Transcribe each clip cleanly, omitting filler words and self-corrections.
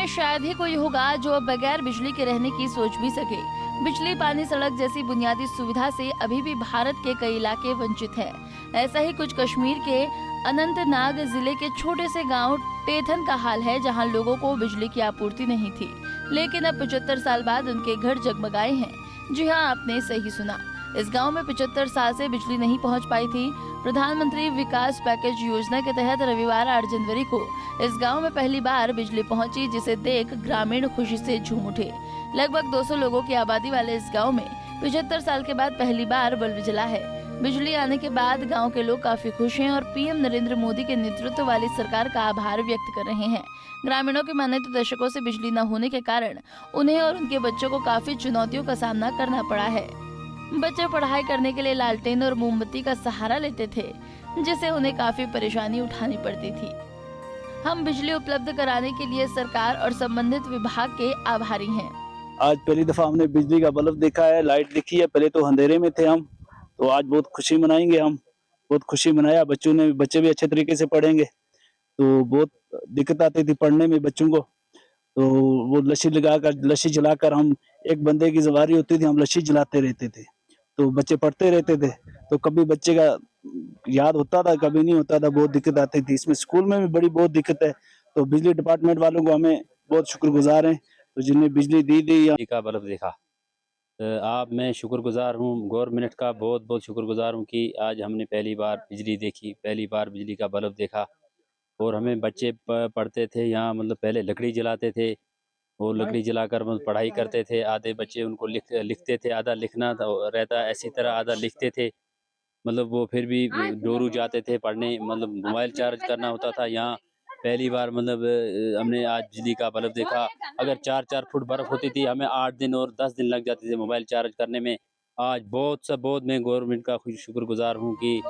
शायद ही कोई होगा जो अब बगैर बिजली के रहने की सोच भी सके। बिजली, पानी, सड़क जैसी बुनियादी सुविधा से अभी भी भारत के कई इलाके वंचित हैं। ऐसा ही कुछ कश्मीर के अनंतनाग जिले के छोटे से गांव टेथन का हाल है, जहां लोगों को बिजली की आपूर्ति नहीं थी, लेकिन अब 75 साल बाद उनके घर जगमगाए हैं। जी हां, आपने सही सुना। इस गांव में 75 साल से बिजली नहीं पहुंच पाई थी। प्रधानमंत्री विकास पैकेज योजना के तहत रविवार 8 जनवरी को इस गांव में पहली बार बिजली पहुंची, जिसे देख ग्रामीण खुशी से झूम उठे। लगभग 200 लोगों की आबादी वाले इस गांव में 75 साल के बाद पहली बार बल्ब जला है। बिजली आने के बाद गांव के लोग काफी खुश हैं और पीएम नरेंद्र मोदी के नेतृत्व वाली सरकार का आभार व्यक्त कर रहे हैं। ग्रामीणों की माने तो दशकों से बिजली न होने के कारण उन्हें और उनके बच्चों को काफी चुनौतियों का सामना करना पड़ा है। बच्चे पढ़ाई करने के लिए लालटेन और मोमबत्ती का सहारा लेते थे, जिससे उन्हें काफी परेशानी उठानी पड़ती थी। हम बिजली उपलब्ध कराने के लिए सरकार और संबंधित विभाग के आभारी हैं। आज पहली दफा हमने बिजली का बल्ब देखा है, लाइट दिखी है। पहले तो अंधेरे में थे हम, तो आज बहुत खुशी मनाएंगे। हम बहुत खुशी मनाया, बच्चे भी अच्छे तरीके से पढ़ेंगे। तो बहुत दिक्कत आती थी पढ़ने में बच्चों को, तो वो लस्सी जलाकर हम, एक बंदे की सवारी होती थी, हम लस्सी जलाते रहते थे, तो बच्चे पढ़ते रहते थे। तो कभी बच्चे का याद होता था, कभी नहीं होता था, बहुत दिक्कत आती थी। इसमें स्कूल में भी बहुत दिक्कत है। तो बिजली डिपार्टमेंट वालों को हमें बहुत शुक्रगुजार हैं, तो जिन्हें बिजली दी का बल्ब देखा। आप मैं शुक्रगुजार हूँ, गवर्नमेंट का बहुत बहुत शुक्रगुजार हूँ कि आज हमने पहली बार बिजली देखी, पहली बार बिजली का बल्ब देखा। और हमें बच्चे पढ़ते थे यहाँ, मतलब पहले लकड़ी जलाते थे, वो लकड़ी जलाकर मतलब पढ़ाई करते थे। आधे बच्चे उनको लिखते थे, आधा लिखना रहता ऐसी तरह, आधा लिखते थे। मतलब वो फिर भी डोरू जाते थे पढ़ने, मतलब मोबाइल चार्ज करना होता था यहाँ। पहली बार मतलब हमने आज बिजली का बल्ब देखा। अगर 4-4 फुट बर्फ होती थी, हमें 8 दिन और 10 दिन लग जाते थे मोबाइल चार्ज करने में। आज बहुत मैं गवर्नमेंट का शुक्रगुजार हूँ कि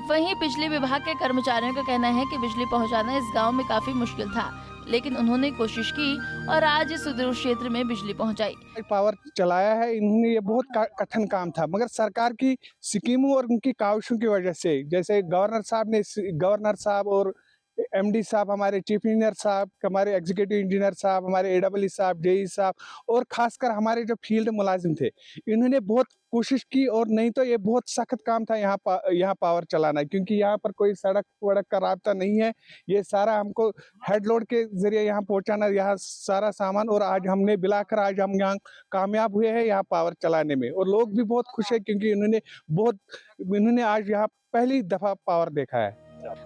वहीं बिजली विभाग के कर्मचारियों का कहना है कि बिजली पहुंचाना इस गांव में काफी मुश्किल था, लेकिन उन्होंने कोशिश की और आज इस सुदूर क्षेत्र में बिजली पहुंचाई। पावर चलाया है इन्होंने, ये बहुत कठिन काम था, मगर सरकार की स्कीमों और उनकी काविशों की वजह से, जैसे गवर्नर साहब और एमडी साहब, हमारे चीफ इंजीनियर साहब, हमारे एग्जीक्यूटिव इंजीनियर साहब, हमारे एडब्ल्यू साहब, जेई साहब, और खासकर हमारे जो फील्ड मुलाजिम थे, इन्होंने बहुत कोशिश की। और नहीं तो ये बहुत सख्त काम था यहाँ पावर चलाना, क्योंकि यहाँ पर कोई सड़क वड़क का रास्ता नहीं है। ये सारा हमको हेड लोड के जरिए यहाँ पहुँचाना, यहाँ सारा सामान। और आज हमने बिलाकर आज हम यहाँ कामयाब हुए हैं यहाँ पावर चलाने में, और लोग भी बहुत खुश है क्योंकि इन्होंने आज यहाँ पहली दफा पावर देखा है।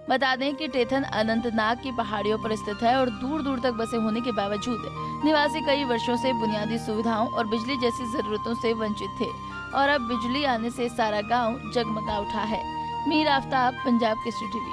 बता दें कि टेथन अनंतनाग की पहाड़ियों पर स्थित है और दूर दूर तक बसे होने के बावजूद निवासी कई वर्षों से बुनियादी सुविधाओं और बिजली जैसी जरूरतों से वंचित थे, और अब बिजली आने से सारा गांव जगमगा उठा है। मीर आफ्ताब, पंजाब केसरी टीवी।